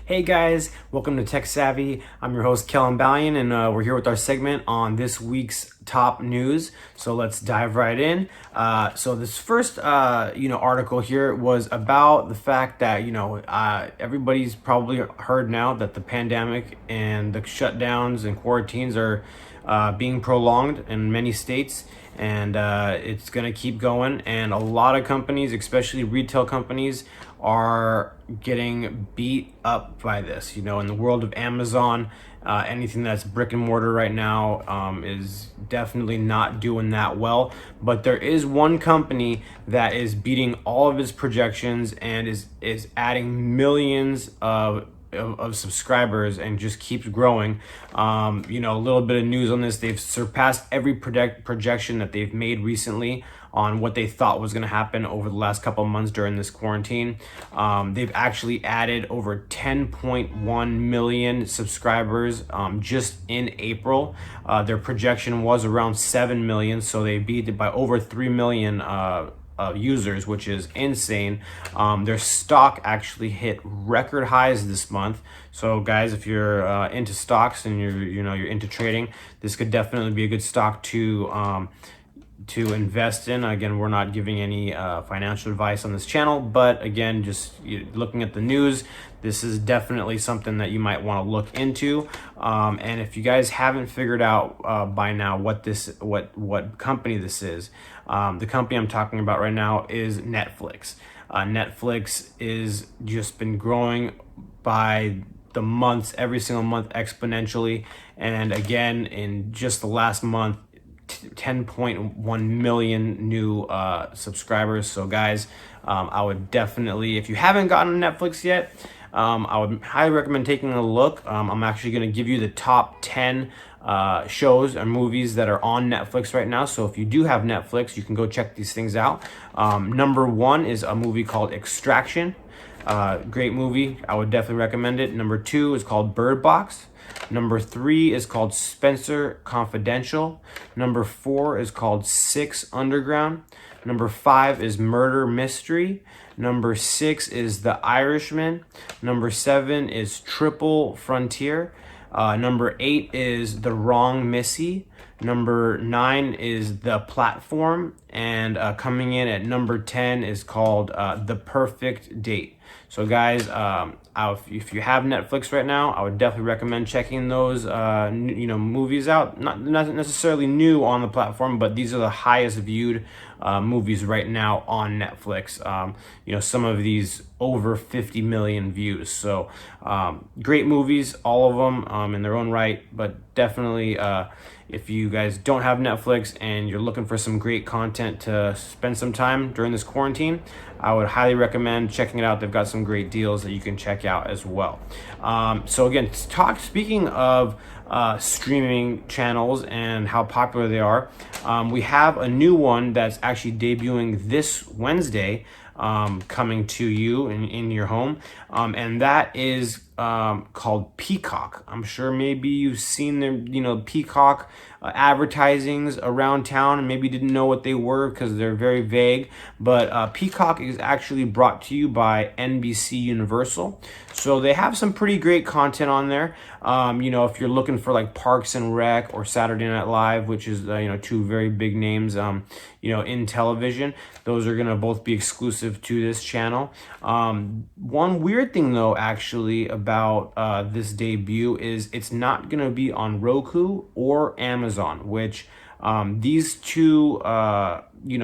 Hey guys, welcome to Tech Savvy. I'm your host Kelin, and we're here with our segment on this week's top news. So let's dive right in. So this first article here was about the fact that everybody's probably heard now that the pandemic and the shutdowns and quarantines are being prolonged in many states, and it's going to keep going. And a lot of companies, especially retail companies, are getting beat up by this. In the world of Amazon, anything that's brick and mortar right now is definitely not doing that well. But there is one company that is beating all of its projections and is adding millions of subscribers and just keeps growing. A little bit of news on this: they've surpassed every projection that they've made recently on what they thought was going to happen over the last couple of months during this quarantine. They've actually added over 10.1 million subscribers just in April. Their projection was around 7 million, so they beat it by over 3 million users, which is insane. Their stock actually hit record highs this month. So guys, if you're into stocks and you're into trading, this could definitely be a good stock to invest in. Again, we're not giving any financial advice on this channel, but again, just looking at the news, this is definitely something that you might want to look into. And if you guys haven't figured out by now what company this is, the company I'm talking about right now is Netflix. Netflix is just been growing by the months, every single month, exponentially. And again, in just the last month, 10.1 million new subscribers. So guys, I would definitely, if you haven't gotten Netflix yet, I would highly recommend taking a look. I'm actually going to give you the top 10 shows and movies that are on Netflix right now. So if you do have Netflix, you can go check these things out. Number one is a movie called Extraction. Great movie. I would definitely recommend it. Number two is called Bird Box. Number three is called Spencer Confidential. Number four is called Six Underground. Number five is Murder Mystery. Number six is The Irishman. Number seven is Triple Frontier. Number eight is The Wrong Missy. Number nine is The Platform. And coming in at number 10 is called The Perfect Date. So guys, if you have Netflix right now, I would definitely recommend checking those movies out. Not necessarily new on the platform, but these are the highest viewed movies right now on Netflix. Some of these over 50 million views. So great movies, all of them in their own right. But definitely, if you guys don't have Netflix and you're looking for some great content to spend some time during this quarantine, I would highly recommend checking it out. They've got some great deals that you can check out as well. So again, speaking of streaming channels and how popular they are, we have a new one that's actually debuting this Wednesday, coming to you in your home, and that is called Peacock. I'm sure maybe you've seen the Peacock advertisings around town and maybe didn't know what they were because they're very vague. But Peacock is actually brought to you by NBC Universal. So they have some pretty great content on there. If you're looking for like Parks and Rec or Saturday Night Live, which is two very big names in television, those are gonna both be exclusive to this channel. One weird thing though, actually, about this debut is it's not gonna be on Roku or Amazon, which these two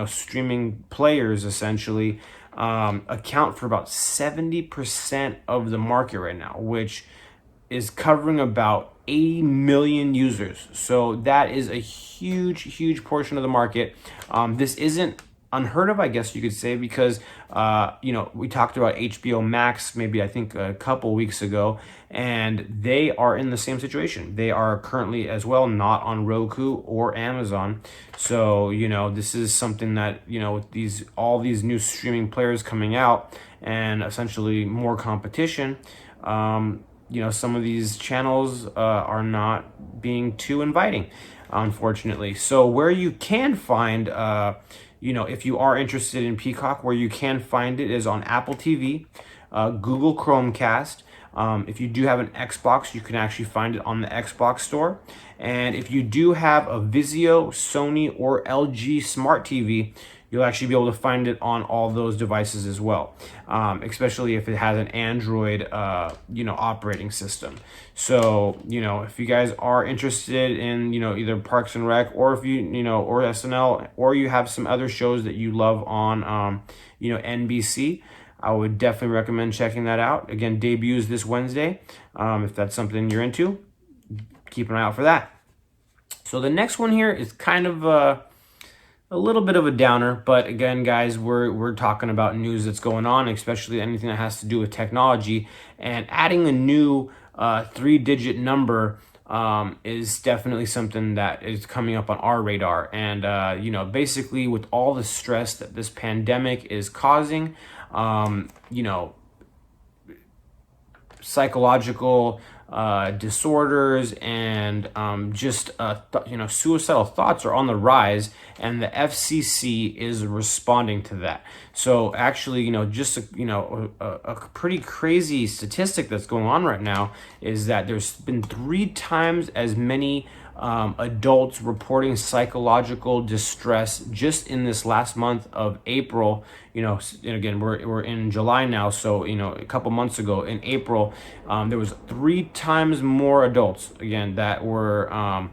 streaming players essentially account for about 70% of the market right now, which is covering about 80 million users. So that is a huge portion of the market. This isn't unheard of, I guess you could say, because we talked about HBO Max maybe I think a couple weeks ago, and they are in the same situation. They are currently as well not on Roku or Amazon. So this is something that with all these new streaming players coming out and essentially more competition, some of these channels are not being too inviting, unfortunately. So where you can find if you are interested in Peacock, where you can find it is on Apple TV, Google Chromecast, If you do have an Xbox, you can actually find it on the Xbox store. And if you do have a Vizio, Sony, or LG smart TV, you'll actually be able to find it on all those devices as well, especially if it has an Android, operating system. So, if you guys are interested in, either Parks and Rec, or if or SNL, or you have some other shows that you love on, NBC, I would definitely recommend checking that out. Again, debuts this Wednesday. If that's something you're into, keep an eye out for that. So the next one here is kind of a little bit of a downer, but again, guys, we're talking about news that's going on, especially anything that has to do with technology, and adding a new 3-digit number is definitely something that is coming up on our radar. And basically, with all the stress that this pandemic is causing, psychological disorders and suicidal thoughts are on the rise, and the FCC is responding to that. So actually, a pretty crazy statistic that's going on right now is that there's been 3 times as many adults reporting psychological distress just in this last month of April. And again, we're in July now, so a couple months ago in April, there was 3 times more adults again that were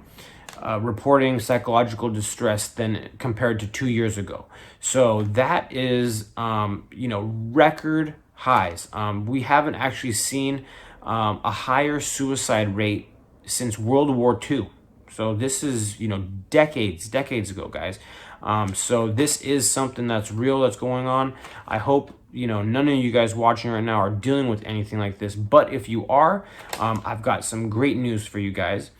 reporting psychological distress than compared to 2 years ago. So that is record highs. We haven't actually seen a higher suicide rate since World War II. So this is, decades ago, guys. So this is something that's real, that's going on. I hope, none of you guys watching right now are dealing with anything like this. But if you are, I've got some great news for you guys.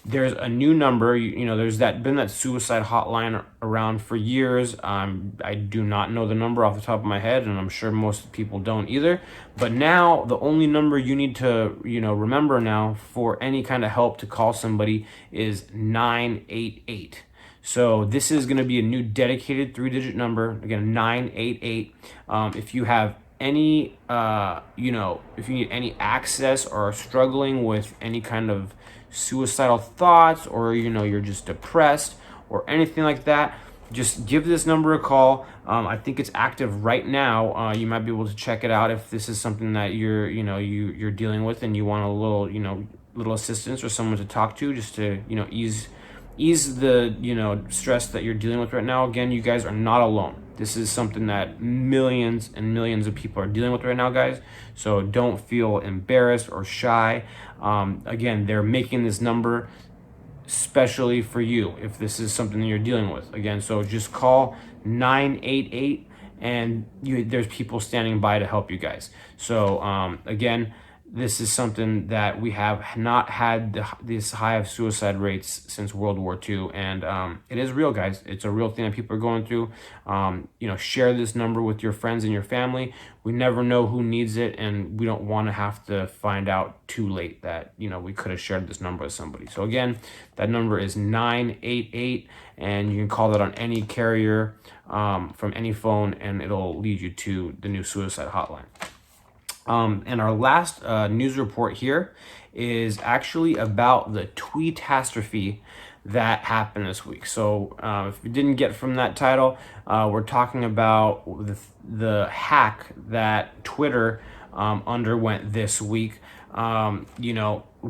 There's a new number, there's been that suicide hotline around for years. I do not know the number off the top of my head, and I'm sure most people don't either. But now the only number you need to, remember now for any kind of help to call somebody is 988. So this is going to be a new dedicated 3-digit number. Again, 988. If you have any, if you need any access or are struggling with any kind of suicidal thoughts, or you're just depressed or anything like that, just give this number a call. I think it's active right now. You might be able to check it out if this is something that you're dealing with and you want a little assistance or someone to talk to, just to ease the stress that you're dealing with right now. Again, you guys are not alone. This is something that millions and millions of people are dealing with right now, guys. So don't feel embarrassed or shy. Again, they're making this number especially for you if this is something that you're dealing with. Again, so just call 988, and there's people standing by to help you guys. So again, this is something that we have not had this high of suicide rates since World War II. And it is real, guys. It's a real thing that people are going through. Share this number with your friends and your family. We never know who needs it, and we don't want to have to find out too late that, we could have shared this number with somebody. So again, that number is 988, and you can call that on any carrier from any phone, and it'll lead you to the new suicide hotline. And our last news report here is actually about the tweetastrophe that happened this week. So if you didn't get from that title, we're talking about the hack that Twitter underwent this week.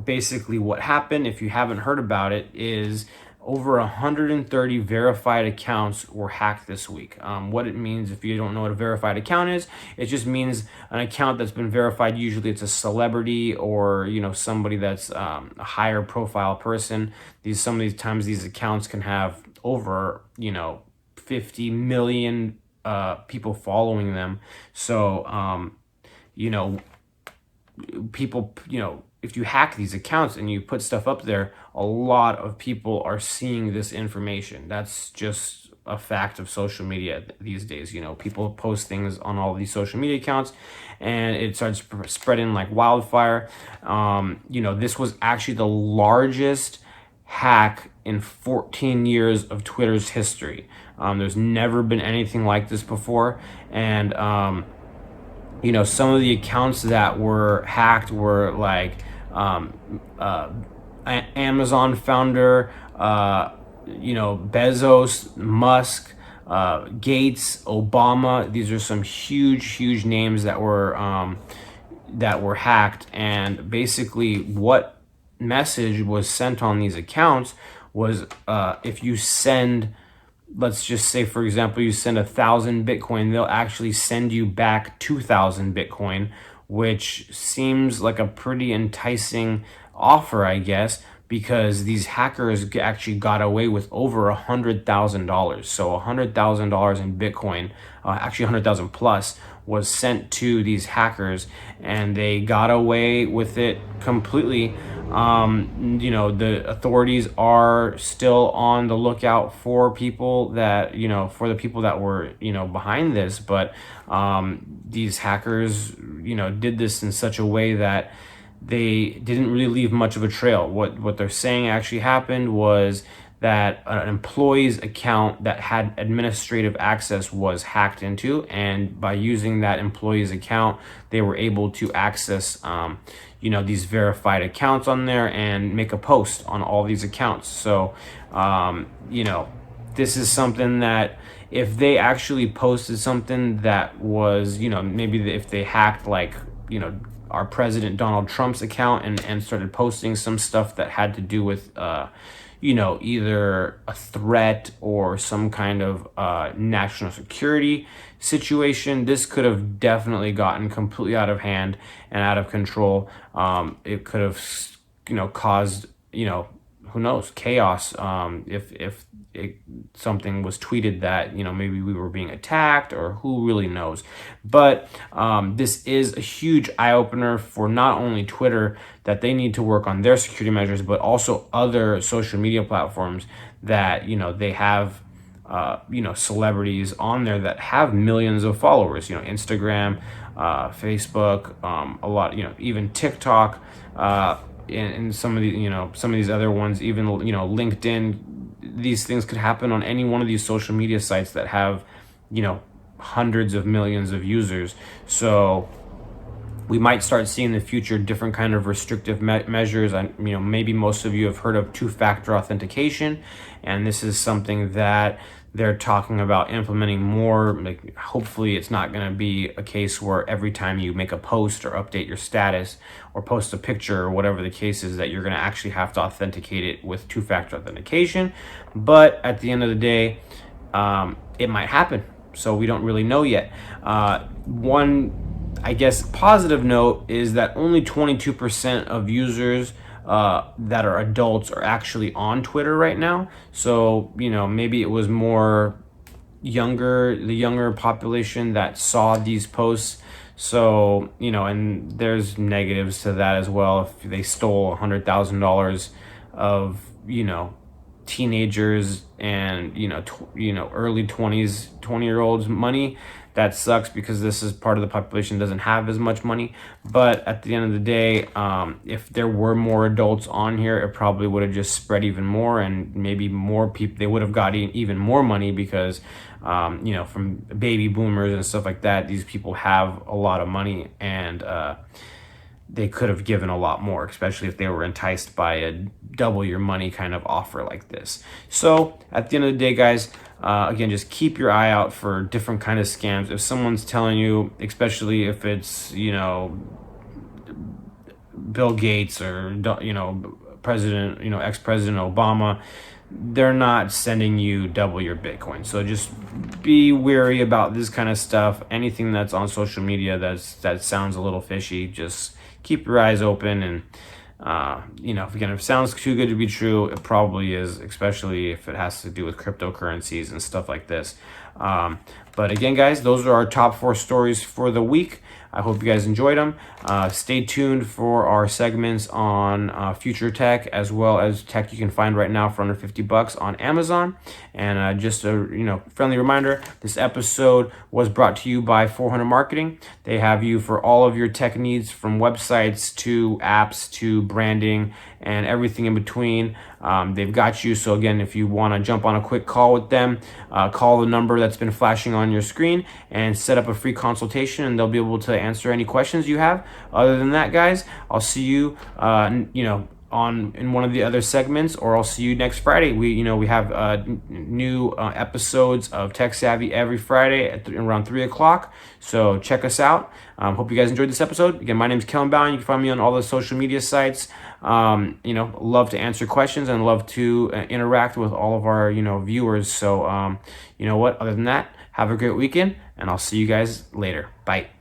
Basically what happened, if you haven't heard about it, is over 130 verified accounts were hacked this week. What it means, if you don't know what a verified account is, it just means an account that's been verified. Usually it's a celebrity or, somebody that's a higher profile person. Some of these times these accounts can have over, 50 million people following them. So, people, if you hack these accounts and you put stuff up there, a lot of people are seeing this information. That's just a fact of social media these days. People post things on all of these social media accounts, and it starts spreading like wildfire. This was actually the largest hack in 14 years of Twitter's history. There's never been anything like this before, and some of the accounts that were hacked were like Amazon founder, Bezos, Musk, Gates, Obama. These are some huge names that were hacked. And basically, what message was sent on these accounts was, if you send, let's just say, for example, you send 1,000 Bitcoin, they'll actually send you back 2,000 Bitcoin, which seems like a pretty enticing offer, I guess, because these hackers actually got away with over $100,000. So $100,000 in Bitcoin, actually 100,000 plus, was sent to these hackers, and they got away with it completely. The authorities are still on the lookout for people that, for the people that were, behind this. But these hackers, did this in such a way that they didn't really leave much of a trail. What they're saying actually happened was that an employee's account that had administrative access was hacked into, and by using that employee's account, they were able to access these verified accounts on there and make a post on all these accounts. So this is something that, if they actually posted something that was, maybe if they hacked, like, our President Donald Trump's account and started posting some stuff that had to do with either a threat or some kind of national security situation, this could have definitely gotten completely out of hand and out of control. It could have caused, who knows, chaos, if something was tweeted that, maybe we were being attacked, or who really knows. But this is a huge eye-opener for not only Twitter, that they need to work on their security measures, but also other social media platforms that, they have celebrities on there that have millions of followers, Instagram, Facebook, a lot, even TikTok, and some of these other ones, even LinkedIn. These things could happen on any one of these social media sites that have hundreds of millions of users. So we might start seeing in the future different kind of restrictive measures. Maybe most of you have heard of two-factor authentication, and this is something that they're talking about implementing more. Like, hopefully it's not going to be a case where every time you make a post or update your status or post a picture or whatever the case is, that you're going to actually have to authenticate it with two-factor authentication. But at the end of the day, it might happen, so we don't really know yet. One, I guess, positive note is that only 22% of users that are adults are actually on Twitter right now. So, maybe it was more the younger population that saw these posts. So, and there's negatives to that as well. If they stole $100,000 of, teenagers and, early 20-year-olds money, that sucks, because this is part of the population doesn't have as much money. But at the end of the day, if there were more adults on here, it probably would have just spread even more, and maybe more people, they would have got even more money, because from baby boomers and stuff like that, these people have a lot of money, and they could have given a lot more, especially if they were enticed by a double your money kind of offer like this. So at the end of the day, guys, again, just keep your eye out for different kind of scams. If someone's telling you, especially if it's, Bill Gates or, President, ex-President Obama, they're not sending you double your Bitcoin. So just be wary about this kind of stuff. Anything that's on social media that sounds a little fishy, just keep your eyes open. And if it sounds too good to be true, it probably is, especially if it has to do with cryptocurrencies and stuff like this. But again, guys, those are our top 4 stories for the week. I hope you guys enjoyed them. Stay tuned for our segments on future tech, as well as tech you can find right now for under $50 on Amazon. And just a friendly reminder, this episode was brought to you by 400 Marketing. They have you for all of your tech needs, from websites to apps to branding and everything in between. They've got you. So again, if you want to jump on a quick call with them, call the number that's been flashing on your screen and set up a free consultation, and they'll be able to answer any questions you have. Other than that, guys, I'll see you, in one of the other segments, or I'll see you next Friday. We have new episodes of Tech Savvy every Friday at around 3 o'clock. So check us out. Hope you guys enjoyed this episode. Again, my name is Kelin Bowing. You can find me on all the social media sites. Love to answer questions and love to interact with all of our viewers. So you know what? Other than that, have a great weekend, and I'll see you guys later. Bye.